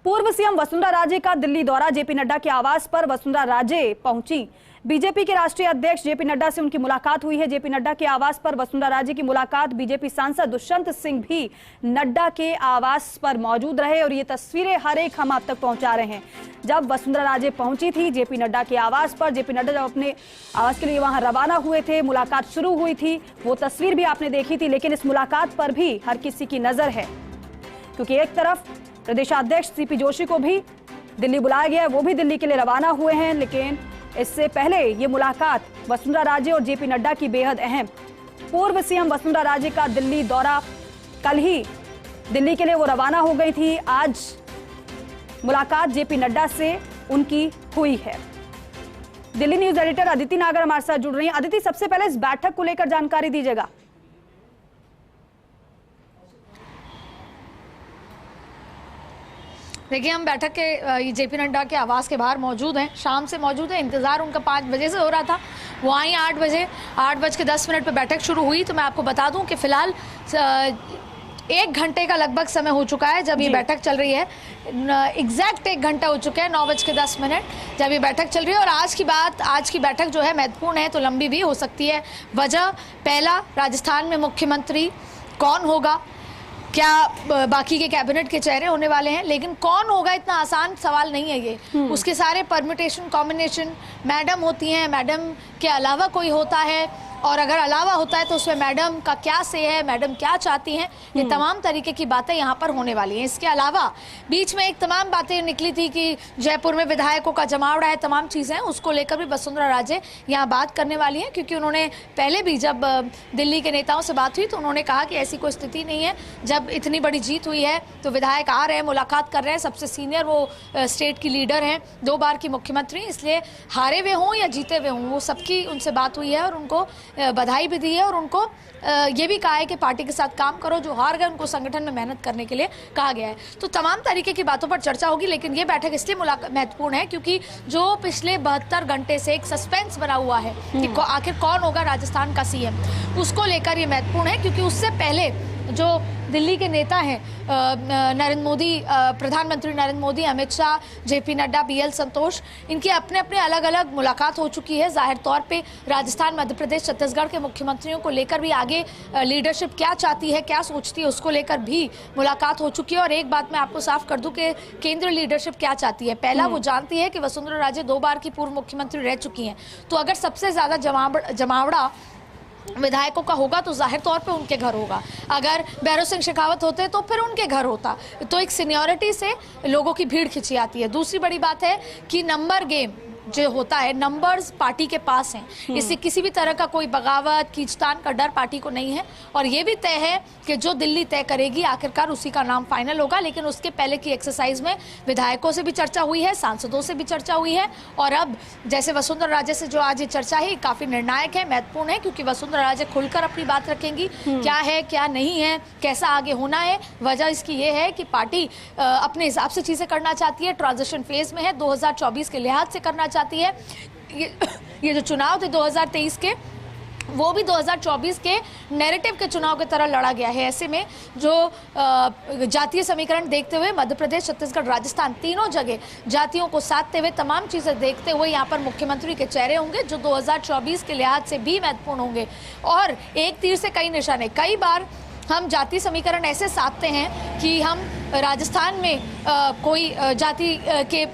पूर्व सीएम वसुंधरा राजे का दिल्ली दौरा, जेपी नड्डा के आवास पर वसुंधरा राजे पहुंची। बीजेपी के राष्ट्रीय अध्यक्ष जेपी नड्डा से उनकी मुलाकात हुई है। जेपी नड्डा के आवास पर वसुंधरा राजे की मुलाकात। बीजेपी सांसद दुष्यंत सिंह भी नड्डा के आवास पर मौजूद रहे और ये तस्वीरें हर एक हम आप तक पहुंचा रहे हैं। जब वसुंधरा राजे पहुंची थी जेपी नड्डा के आवास पर, जेपी नड्डा जब अपने आवास के लिए वहां रवाना हुए थे, मुलाकात शुरू हुई थी, वो तस्वीर भी आपने देखी थी। लेकिन इस मुलाकात पर भी हर किसी की नजर है, क्योंकि एक तरफ प्रदेशाध्यक्ष सीपी जोशी को भी दिल्ली बुलाया गया है, वो भी दिल्ली के लिए रवाना हुए हैं। लेकिन इससे पहले ये मुलाकात वसुंधरा राजे और जेपी नड्डा की बेहद अहम। पूर्व सीएम वसुंधरा राजे का दिल्ली दौरा, कल ही दिल्ली के लिए वो रवाना हो गई थी। आज मुलाकात जेपी नड्डा से उनकी हुई है। दिल्ली न्यूज एडिटर अदिति नागर हमारे साथ जुड़ रही हैं। अदिति, सबसे पहले इस बैठक को लेकर जानकारी दीजिएगा। देखिए, हम बैठक के जेपी नड्डा के आवास के बाहर मौजूद हैं, शाम से मौजूद हैं। इंतज़ार उनका 5 बजे से हो रहा था। वो आई 8 बजे, 8:10 पर बैठक शुरू हुई। तो मैं आपको बता दूं कि फिलहाल 1 घंटे का लगभग समय हो चुका है जब ये बैठक चल रही है। एग्जैक्ट 1 घंटा हो चुका है, 9:10 जब ये बैठक चल रही है। और आज की बैठक जो है महत्वपूर्ण है, तो लंबी भी हो सकती है। वजह, पहला, राजस्थान में मुख्यमंत्री कौन होगा, क्या बाकी के कैबिनेट के चेहरे होने वाले हैं, लेकिन कौन होगा इतना आसान सवाल नहीं है ये। उसके सारे परम्यूटेशन, कॉम्बिनेशन, मैडम होती हैं, मैडम के अलावा कोई होता है, और अगर अलावा होता है तो उसमें मैडम का क्या से है, मैडम क्या चाहती हैं, ये तमाम तरीके की बातें यहाँ पर होने वाली हैं। इसके अलावा बीच में एक तमाम बातें निकली थी कि जयपुर में विधायकों का जमावड़ा है, तमाम चीज़ें, उसको लेकर भी वसुंधरा राजे यहाँ बात करने वाली हैं। क्योंकि उन्होंने पहले भी जब दिल्ली के नेताओं से बात हुई तो उन्होंने कहा कि ऐसी कोई स्थिति नहीं है, जब इतनी बड़ी जीत हुई है तो विधायक आ रहे हैं, मुलाकात कर रहे हैं। सबसे सीनियर वो स्टेट की लीडर हैं, 2 बार की मुख्यमंत्री, इसलिए हारे हुए हों या जीते हुए हों, वो सबकी उनसे बात हुई है और उनको बधाई भी दी है। और उनको ये भी कहा है कि पार्टी के साथ काम करो, जो हार गए उनको संगठन में मेहनत करने के लिए कहा गया है। तो तमाम तरीके की बातों पर चर्चा होगी। लेकिन ये बैठक इसलिए महत्वपूर्ण है क्योंकि जो पिछले 72 घंटे से एक सस्पेंस बना हुआ है कि आखिर कौन होगा राजस्थान का सीएम, उसको लेकर ये महत्वपूर्ण है। क्योंकि उससे पहले जो दिल्ली के नेता हैं, नरेंद्र मोदी, प्रधानमंत्री नरेंद्र मोदी, अमित शाह, जेपी नड्डा, BL संतोष, इनकी अपने अपने अलग अलग मुलाकात हो चुकी है। जाहिर तौर पे राजस्थान, मध्य प्रदेश, छत्तीसगढ़ के मुख्यमंत्रियों को लेकर भी आगे लीडरशिप क्या चाहती है, क्या सोचती है, उसको लेकर भी मुलाकात हो चुकी है। और एक बात मैं आपको साफ कर दूं कि केंद्रीय लीडरशिप क्या चाहती है। पहला, वो जानती है कि वसुंधरा राजे 2 बार की पूर्व मुख्यमंत्री रह चुकी हैं, तो अगर सबसे ज़्यादा जमावड़ा विधायकों का होगा तो जाहिर तौर पे उनके घर होगा। अगर भैरव सिंह शेखावत होते तो फिर उनके घर होता। तो एक सीनियरिटी से लोगों की भीड़ खिंची आती है। दूसरी बड़ी बात है कि नंबर गेम जो होता है, नंबर्स पार्टी के पास हैं, इससे किसी भी तरह का कोई बगावत, खींचतान का डर पार्टी को नहीं है। और ये भी तय है कि जो दिल्ली तय करेगी आखिरकार उसी का नाम फाइनल होगा। लेकिन उसके पहले की एक्सरसाइज में विधायकों से भी चर्चा हुई है, सांसदों से भी चर्चा हुई है। और अब जैसे वसुंधरा राजे से जो आज ये चर्चा है, काफी निर्णायक है, महत्वपूर्ण है, क्योंकि वसुंधरा राजे खुलकर अपनी बात रखेंगी, क्या है क्या नहीं है, कैसा आगे होना है। वजह इसकी ये है कि पार्टी अपने हिसाब से चीजें करना चाहती है, ट्रांजिशन फेज में है, 2024 के लिहाज से करना चाहती है। ये जो चुनाव थे 2023 के, वो भी 2024 के नैरेटिव के चुनाव की तरह लड़ा गया है। ऐसे में जो जातीय समीकरण देखते हुए मध्य प्रदेश, छत्तीसगढ़, राजस्थान, तीनों जगह जातियों को साधते हुए, तमाम चीज़ें देखते हुए यहाँ पर मुख्यमंत्री के चेहरे होंगे जो 2024 के लिहाज से भी महत्वपूर्ण होंगे। और एक तीर से कई निशाने, कई बार हम जाति समीकरण ऐसे साधते हैं कि हम राजस्थान में कोई जाति के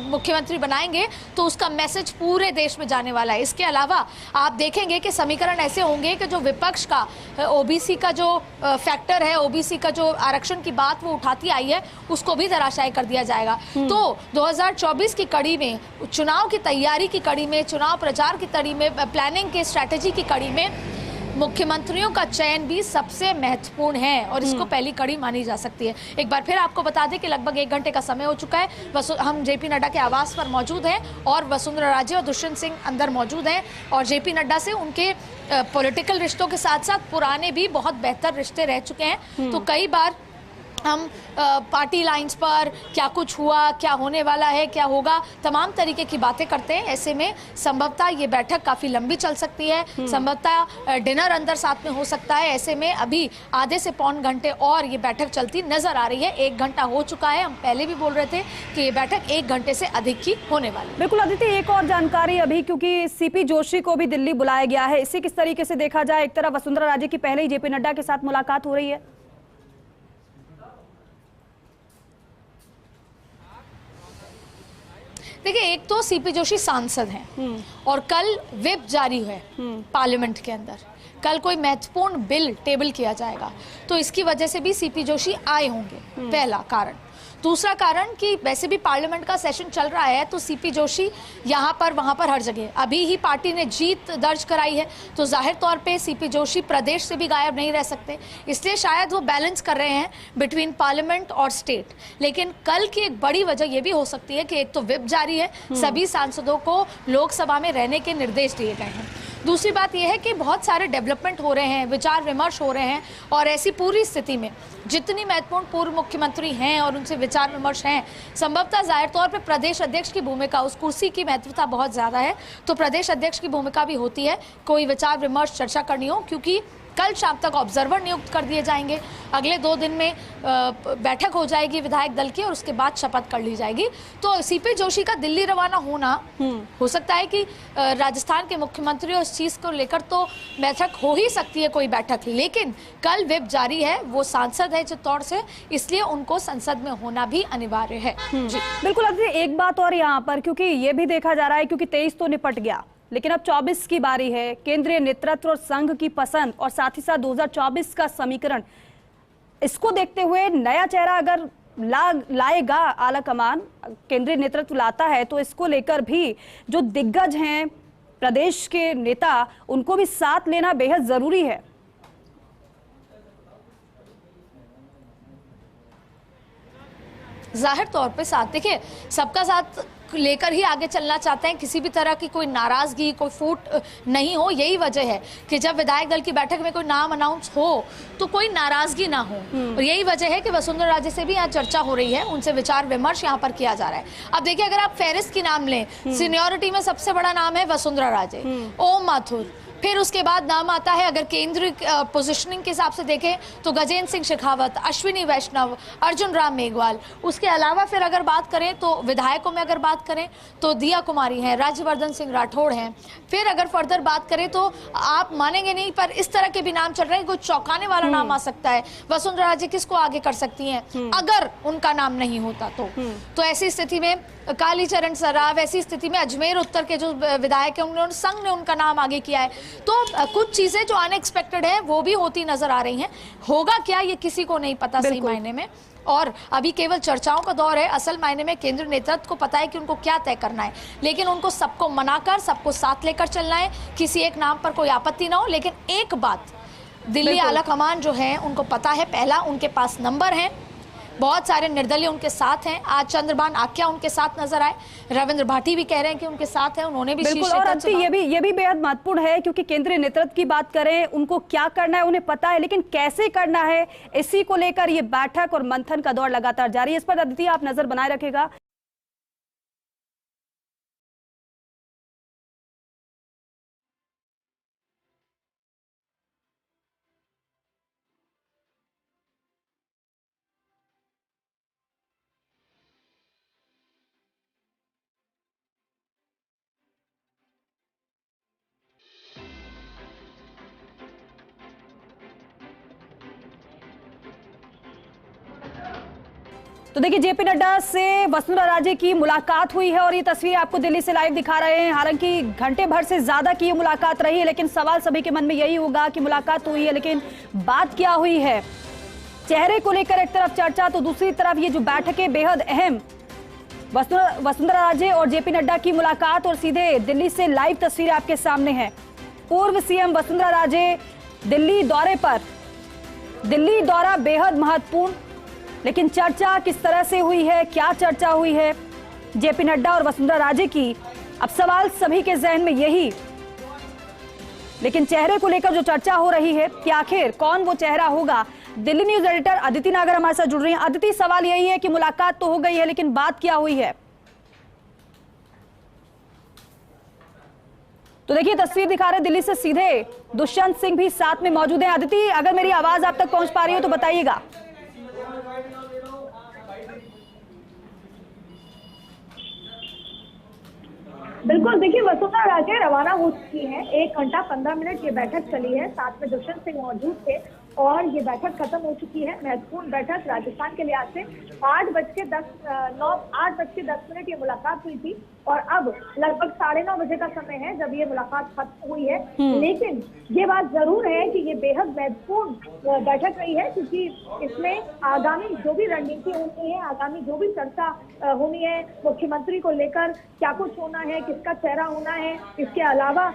मुख्यमंत्री बनाएंगे तो उसका मैसेज पूरे देश में जाने वाला है। इसके अलावा आप देखेंगे कि समीकरण ऐसे होंगे कि जो विपक्ष का ओबीसी का जो फैक्टर है, ओबीसी का जो आरक्षण की बात वो उठाती आई है, उसको भी धराशायी कर दिया जाएगा। तो 2024 की कड़ी में, चुनाव की तैयारी की कड़ी में, चुनाव प्रचार की कड़ी में, प्लानिंग के स्ट्रैटेजी की कड़ी में मुख्यमंत्रियों का चयन भी सबसे महत्वपूर्ण है और इसको पहली कड़ी मानी जा सकती है। एक बार फिर आपको बता दें कि लगभग 1 घंटे का समय हो चुका है। हम जेपी नड्डा के आवास पर मौजूद हैं और वसुंधरा राजे और दुष्यंत सिंह अंदर मौजूद हैं। और जेपी नड्डा से उनके पॉलिटिकल रिश्तों के साथ साथ पुराने भी बहुत बेहतर रिश्ते रह चुके हैं। तो कई बार हम पार्टी लाइंस पर क्या कुछ हुआ, क्या होने वाला है, क्या होगा, तमाम तरीके की बातें करते हैं। ऐसे में संभवतः ये बैठक काफ़ी लंबी चल सकती है, संभवतः डिनर अंदर साथ में हो सकता है। ऐसे में अभी आधे से पौन घंटे और ये बैठक चलती नजर आ रही है। 1 घंटा हो चुका है, हम पहले भी बोल रहे थे कि ये बैठक 1 घंटे से अधिक की होने वाली है। बिल्कुल अदिति, एक और जानकारी अभी, क्योंकि सीपी जोशी को भी दिल्ली बुलाया गया है, इसे किस तरीके से देखा जाए? एक तरफ वसुंधरा राजे की पहले ही जेपी नड्डा के साथ मुलाकात हो रही है। देखिए, एक तो सीपी जोशी सांसद हैं और कल व्हिप जारी है पार्लियामेंट के अंदर, कल कोई महत्वपूर्ण बिल टेबल किया जाएगा, तो इसकी वजह से भी सीपी जोशी आए होंगे, पहला कारण। दूसरा कारण कि वैसे भी पार्लियामेंट का सेशन चल रहा है, तो सीपी जोशी यहाँ पर वहाँ पर हर जगह, अभी ही पार्टी ने जीत दर्ज कराई है, तो जाहिर तौर पे सीपी जोशी प्रदेश से भी गायब नहीं रह सकते, इसलिए शायद वो बैलेंस कर रहे हैं बिटवीन पार्लियामेंट और स्टेट। लेकिन कल की एक बड़ी वजह ये भी हो सकती है कि एक तो व्हिप जारी है, सभी सांसदों को लोकसभा में रहने के निर्देश दिए गए हैं। दूसरी बात यह है कि बहुत सारे डेवलपमेंट हो रहे हैं, विचार विमर्श हो रहे हैं, और ऐसी पूरी स्थिति में जितनी महत्वपूर्ण पूर्व मुख्यमंत्री हैं और उनसे विचार विमर्श हैं, संभवतः जाहिर तौर पे प्रदेश अध्यक्ष की भूमिका, उस कुर्सी की महत्वता बहुत ज़्यादा है, तो प्रदेश अध्यक्ष की भूमिका भी होती है कोई विचार विमर्श चर्चा करनी हो, क्योंकि कल शाम तक ऑब्जर्वर नियुक्त कर दिए जाएंगे, अगले 2 दिन में बैठक हो जाएगी विधायक दल की और उसके बाद शपथ कर ली जाएगी। तो सीपी जोशी का दिल्ली रवाना होना, हो सकता है कि राजस्थान के मुख्यमंत्री और इस चीज़ को लेकर तो बैठक हो ही सकती है, कोई बैठक, लेकिन कल व्हिप जारी है, वो सांसद है चित्तौड़ से, इसलिए उनको संसद में होना भी अनिवार्य है। जी बिल्कुल। एक बात और यहाँ पर, क्योंकि ये भी देखा जा रहा है, क्योंकि 23 तो निपट गया, लेकिन अब 24 की बारी है। केंद्रीय नेतृत्व और संघ की पसंद और साथ ही साथ 2024 का समीकरण, इसको देखते हुए नया चेहरा अगर लाएगा आला कमान, केंद्रीय नेतृत्व लाता है, तो इसको लेकर भी जो दिग्गज हैं प्रदेश के नेता, उनको भी साथ लेना बेहद जरूरी है। जाहिर तौर पे साथ, देखिए, सबका साथ लेकर ही आगे चलना चाहते हैं, किसी भी तरह की कोई नाराजगी, कोई फूट नहीं हो। यही वजह है कि जब विधायक दल की बैठक में कोई नाम अनाउंस हो तो कोई नाराजगी ना हो, और यही वजह है कि वसुंधरा राजे से भी यहाँ चर्चा हो रही है, उनसे विचार विमर्श यहाँ पर किया जा रहा है। अब देखिए, अगर आप फेरिस्त की नाम लें, सीनियोरिटी में सबसे बड़ा नाम है वसुंधरा राजे, ओम माथुर, फिर उसके बाद नाम आता है, अगर केंद्रीय पोजीशनिंग के हिसाब से देखें तो गजेंद्र सिंह शेखावत, अश्विनी वैष्णव, अर्जुन राम मेघवाल। उसके अलावा फिर अगर बात करें तो विधायकों में अगर बात करें तो दिया कुमारी हैं, राज्यवर्धन सिंह राठौड़ हैं। फिर अगर फर्दर बात करें तो आप मानेंगे नहीं, पर इस तरह के भी नाम चल रहे हैं, कुछ चौंकाने वाला नाम आ सकता है। वसुंधरा राजे किसको आगे कर सकती हैं अगर उनका नाम नहीं होता तो ऐसी स्थिति में कालीचरण सराफ, ऐसी स्थिति में अजमेर उत्तर के जो विधायक हैं, उन्होंने संघ ने उनका नाम आगे किया है। तो कुछ चीजें जो अनएक्सपेक्टेड है वो भी होती नजर आ रही हैं। होगा क्या ये किसी को नहीं पता सही मायने में, और अभी केवल चर्चाओं का दौर है। असल मायने में केंद्र नेतृत्व को पता है कि उनको क्या तय करना है, लेकिन उनको सबको मनाकर, सबको साथ लेकर चलना है, किसी एक नाम पर कोई आपत्ति ना हो। लेकिन एक बात, दिल्ली आला कमान जो है उनको पता है, पहला उनके पास नंबर है, बहुत सारे निर्दलीय उनके साथ हैं। आज चंद्रभान आक्या उनके साथ नजर आए, रविंद्र भाटी भी कह रहे हैं कि उनके साथ हैं, उन्होंने भी बिल्कुल। और ये भी बेहद महत्वपूर्ण है, क्योंकि केंद्रीय नेतृत्व की बात करें, उनको क्या करना है उन्हें पता है, लेकिन कैसे करना है, इसी को लेकर ये बैठक और मंथन का दौर लगातार जारी है। इस पर अदिति आप नजर बनाए रखेगा। तो देखिए, जेपी नड्डा से वसुंधरा राजे की मुलाकात हुई है और ये तस्वीर आपको दिल्ली से लाइव दिखा रहे हैं। हालांकि घंटे भर से ज्यादा की ये मुलाकात रही है, लेकिन सवाल सभी के मन में यही होगा कि मुलाकात हुई है, लेकिन बात क्या हुई है। चेहरे को लेकर एक तरफ चर्चा, तो दूसरी तरफ ये जो बैठकें बेहद अहम, वसुंधरा राजे और जेपी नड्डा की मुलाकात, और सीधे दिल्ली से लाइव तस्वीर आपके सामने है। पूर्व सीएम वसुंधरा राजे दिल्ली दौरे पर, दिल्ली दौरा बेहद महत्वपूर्ण, लेकिन चर्चा किस तरह से हुई है, क्या चर्चा हुई है जेपी नड्डा और वसुंधरा राजे की, अब सवाल सभी के जहन में यही। लेकिन चेहरे को लेकर जो चर्चा हो रही है कि आखिर कौन वो चेहरा होगा दिल्ली न्यूज एडिटर अदिति नागर हमारे साथ जुड़ रही हैं। अदिति, सवाल यही है कि मुलाकात तो हो गई है, लेकिन बात क्या हुई है? तो देखिए तस्वीर दिखा रहे दिल्ली से सीधे दुष्यंत सिंह भी साथ में मौजूद हैं। अदिति, अगर मेरी आवाज आप तक पहुंच पा रही हो तो बताइएगा। बिल्कुल, देखिए वसुंधरा राजे रवाना हो चुकी हैं। 1 घंटा 15 मिनट ये बैठक चली है, साथ में दुष्यंत सिंह मौजूद थे और ये बैठक खत्म हो चुकी है। महत्वपूर्ण बैठक राजस्थान के लिहाज से 8:10 ये मुलाकात हुई थी और अब लगभग 9:30 बजे का समय है जब ये मुलाकात खत्म हुई है। लेकिन ये बात जरूर है कि ये बेहद महत्वपूर्ण बैठक रही है, क्योंकि इसमें आगामी जो भी रणनीति होनी है, आगामी जो भी चर्चा होनी है, मुख्यमंत्री को लेकर क्या कुछ होना है, किसका चेहरा होना है, इसके अलावा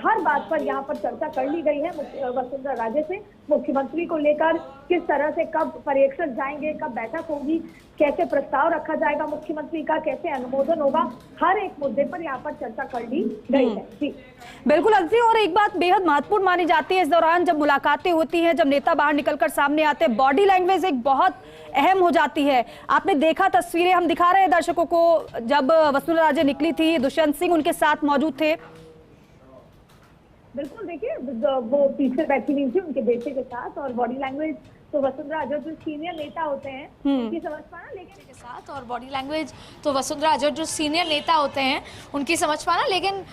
हर बात पर यहाँ पर चर्चा कर ली गई है वसुंधरा राजे से। मुख्यमंत्री को लेकर किस तरह से कब पर्यवेक्षक जाएंगे, कब बैठक होगी, कैसे प्रस्ताव रखा जाएगा मुख्यमंत्री का, कैसे अनुमोदन होगा, हर एक मुद्दे पर यहाँ पर चर्चा कर ली गई है। जी बिल्कुल अदिति, और एक बात बेहद महत्वपूर्ण मानी जाती है इस दौरान जब मुलाकातें होती हैं, जब नेता बाहर निकलकर सामने आते हैं, बॉडी लैंग्वेज एक बहुत अहम हो जाती है। आपने देखा तस्वीरें, हम दिखा रहे हैं दर्शकों को, जब वसुंधरा राजे निकली थी, दुष्यंत सिंह उनके साथ मौजूद थे। बिल्कुल, देखिए वो पीछे बैठी हुई थी उनके बेटे के साथ, और बॉडी लैंग्वेज तो वसुंधरा जो सीनियर नेता होते हैं उनकी समझ पाना, लेकिन के साथ और बॉडी लैंग्वेज तो वसुंधरा राजे जो सीनियर नेता होते हैं उनकी समझ पाना, लेकिन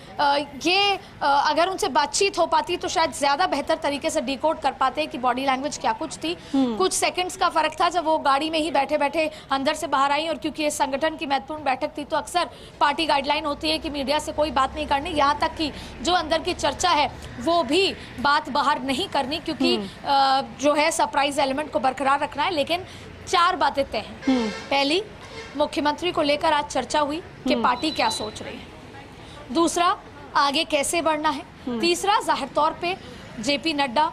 ये अगर उनसे बातचीत हो पाती तो शायद ज्यादा बेहतर तरीके से डिकोड कर पाते कि बॉडी लैंग्वेज क्या कुछ थी। कुछ सेकंड्स का फर्क था जब वो गाड़ी में ही बैठे बैठे अंदर से बाहर आई, और क्योंकि ये संगठन की महत्वपूर्ण बैठक थी तो अक्सर पार्टी गाइडलाइन होती है कि मीडिया से कोई बात नहीं करनी, यहाँ तक कि जो अंदर की चर्चा है वो भी बात बाहर नहीं करनी, क्योंकि जो है सरप्राइज एलिमेंट को बरकरार रखना है। लेकिन 4 बातें तय हैं। पहली, मुख्यमंत्री को लेकर आज चर्चा हुई कि पार्टी क्या सोच रही है। दूसरा, आगे कैसे बढ़ना है। तीसरा, जाहिर तौर पे जेपी नड्डा,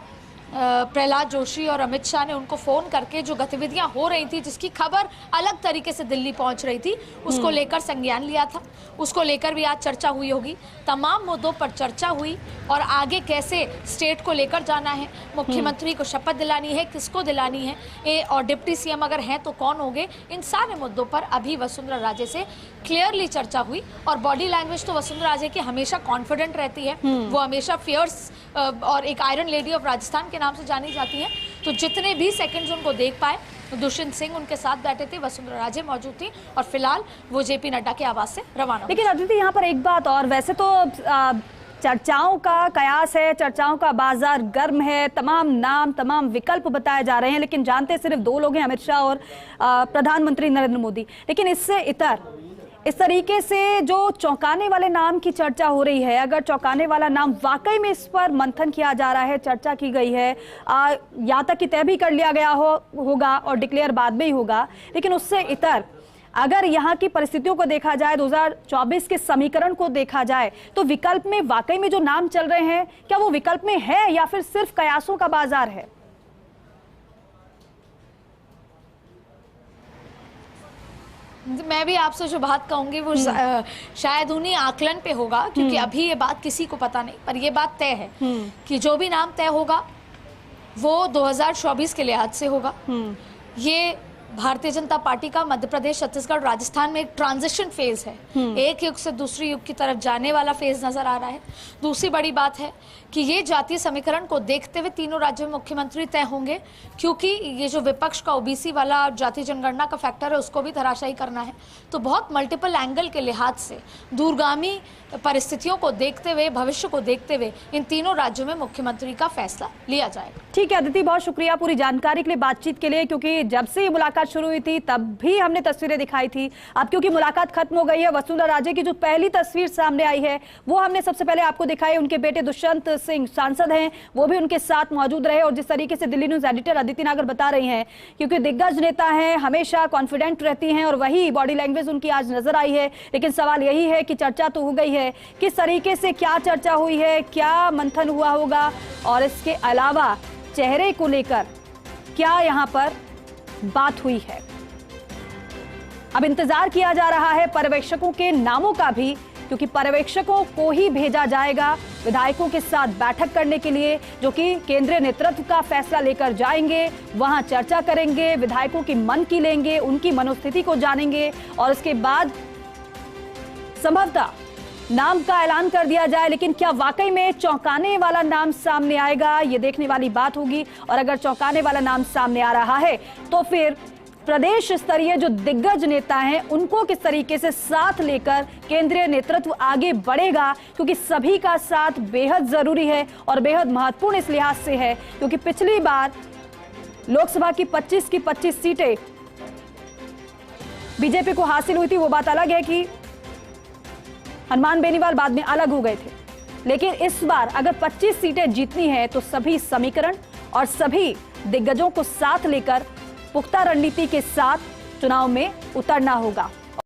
प्रहलाद जोशी और अमित शाह ने उनको फोन करके जो गतिविधियां हो रही थी, जिसकी खबर अलग तरीके से दिल्ली पहुंच रही थी, उसको लेकर संज्ञान लिया था। उसको लेकर भी आज चर्चा हुई होगी। तमाम मुद्दों पर चर्चा हुई और आगे कैसे स्टेट को लेकर जाना है, मुख्यमंत्री को शपथ दिलानी है, किसको दिलानी है, और डिप्टी सीएम अगर हैं तो कौन होंगे, इन सारे मुद्दों पर अभी वसुंधरा राजे से क्लियरली चर्चा हुई। और बॉडी लैंग्वेज तो वसुंधरा राजे की हमेशा कॉन्फिडेंट रहती है, वो हमेशा फियर्स और एक आयरन लेडी ऑफ राजस्थान के नाम से जानी जाती हैं। तो जितने भी सेकंड्स उनको देख पाए, दुष्यंत सिंह उनके साथ बैठे थे, वसुंधरा राजे मौजूद थी, और फिलहाल वो जेपी नड्डा के आवास से रवाना। लेकिन अदिति, यहाँ पर एक बात और, वैसे तो चर्चाओं का कयास है, चर्चाओं का बाजार गर्म है, तमाम नाम, तमाम विकल्प बताए जा रहे हैं, लेकिन जानते सिर्फ 2 लोग हैं, अमित शाह और प्रधानमंत्री नरेंद्र मोदी। लेकिन इससे इतर इस तरीके से जो चौंकाने वाले नाम की चर्चा हो रही है, अगर चौंकाने वाला नाम वाकई में इस पर मंथन किया जा रहा है, चर्चा की गई है, यहाँ तक कि तय भी कर लिया गया होगा और डिक्लेयर बाद में ही होगा, लेकिन उससे इतर अगर यहाँ की परिस्थितियों को देखा जाए, 2024 के समीकरण को देखा जाए, तो विकल्प में वाकई में जो नाम चल रहे हैं, क्या वो विकल्प में है या फिर सिर्फ कयासों का बाजार है? मैं भी आपसे जो बात कहूंगी वो शायद उन्हीं आकलन पे होगा, क्योंकि अभी ये बात किसी को पता नहीं, पर ये बात तय है कि जो भी नाम तय होगा वो 2024 के लिहाज से होगा। ये भारतीय जनता पार्टी का मध्य प्रदेश, छत्तीसगढ़, राजस्थान में एक ट्रांजिशन फेज है, एक युग से दूसरे युग की तरफ जाने वाला फेज नजर आ रहा है। दूसरी बड़ी बात है कि ये जातीय समीकरण को देखते हुए तीनों राज्यों में मुख्यमंत्री तय होंगे, क्योंकि ये जो विपक्ष का ओबीसी वाला जाति जनगणना का फैक्टर है उसको भी धराशायी करना है। तो बहुत मल्टीपल एंगल के लिहाज से दूरगामी परिस्थितियों को देखते हुए, भविष्य को देखते हुए इन तीनों राज्यों में मुख्यमंत्री का फैसला लिया जाएगा। ठीक है अदिति, बहुत शुक्रिया पूरी जानकारी के लिए, बातचीत के लिए, क्योंकि जब से ये मुलाकात शुरू हुई थी तब भी हमने तस्वीरें दिखाई थी। अब क्योंकि मुलाकात खत्म हो गई है, वसुंधरा राजे की जो पहली तस्वीर सामने आई है वो हमने सबसे पहले आपको दिखाई। उनके बेटे दुष्यंत सिंह सांसद हैं, वो भी उनके साथ मौजूद रहे, और जिस तरीके से दिल्ली न्यूज एडिटर अदिति नागर बता रही हैं, क्योंकि दिग्गज नेता हैं, हमेशा कॉन्फिडेंट रहती हैं, और वही बॉडी लैंग्वेज उनकी आज नजर आई है। लेकिन सवाल यही है कि चर्चा तो हो गई है, किस तरीके से क्या चर्चा हुई है, क्या मंथन हुआ होगा, और इसके अलावा चेहरे को लेकर क्या यहां पर बात हुई है। अब इंतजार किया जा रहा है पर्यवेक्षकों के नामों का भी, क्योंकि पर्यवेक्षकों को ही भेजा जाएगा विधायकों के साथ बैठक करने के लिए, जो कि केंद्रीय नेतृत्व का फैसला लेकर जाएंगे, वहां चर्चा करेंगे, विधायकों की मन की लेंगे, उनकी मनोस्थिति को जानेंगे और उसके बाद संभवतः नाम का ऐलान कर दिया जाए। लेकिन क्या वाकई में चौंकाने वाला नाम सामने आएगा, ये देखने वाली बात होगी। और अगर चौंकाने वाला नाम सामने आ रहा है तो फिर प्रदेश स्तरीय जो दिग्गज नेता हैं उनको किस तरीके से साथ लेकर केंद्रीय नेतृत्व आगे बढ़ेगा, क्योंकि सभी का साथ बेहद जरूरी है और बेहद महत्वपूर्ण इस लिहाज से है क्योंकि पिछली बार लोकसभा की 25 की 25 सीटें बीजेपी को हासिल हुई थी। वो बात अलग है कि हनुमान बेनीवाल बाद में अलग हो गए थे, लेकिन इस बार अगर 25 सीटें जीतनी है तो सभी समीकरण और सभी दिग्गजों को साथ लेकर पुख्ता रणनीति के साथ चुनाव में उतरना होगा।